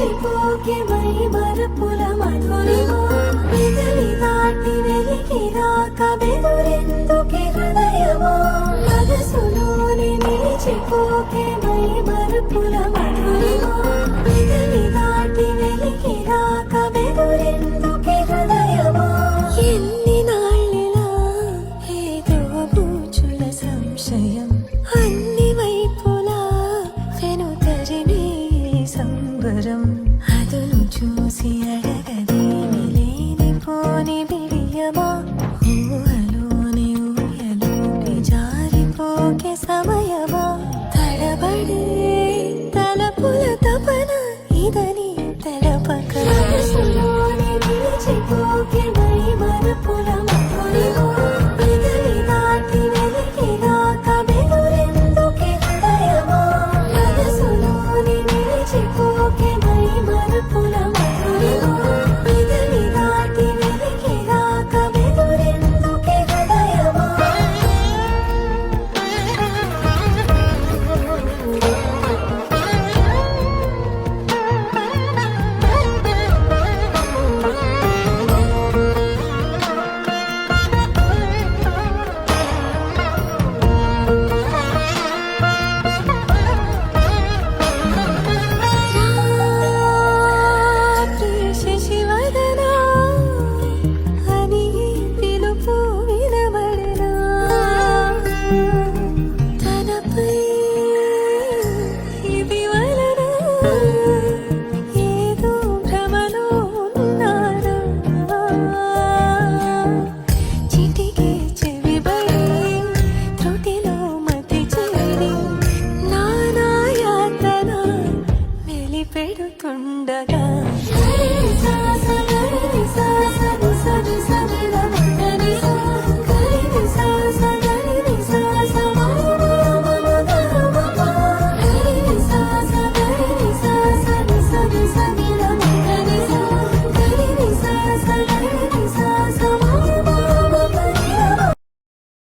నిలిచిపోకే my మరపుల Madhurima పెదవి దాటి వెలికి రాక బెదురెందుకే హృదయమా మనసులోని నిలిచిపోకే మై మరపుల మధురిమా పెదవి దాటి వెలికి రాక బెదురెందుకే హృదయమా ఎన్ని నాళ్ళిలా ఏదో పూచుల సంశయం అన్ని వైపులా వెనుతరినే సంబరం అదును చూసి అడగదేమి లేనిపోని బిడియమా ఊహలోని ఊయలోకి జారిపోకే సమయమా తడబడే తలపుల తపన ఇదని తెలపక మనసులోని నిలిచిపోకే మై మరపుల మధురిమా పెదవి దాటి వెలికి రాక బెదురెందుకే హృదయమా మనసులోని నిలిచిపోకే మై మరపుల మధురిమా పెదవి దాటి వెలికి రాక బెదురెందుకే హృదయమా శశివదనా అని పిలుపు వినబడనా తనపై ఇది వలన ఏదో భ్రమలో ఉన్నారా చిటికే చెవిబడి త్రుటిలో మతి చేరి నానా యాతన వెలిపెడుతుండగా సరి సా సరి సరి సరి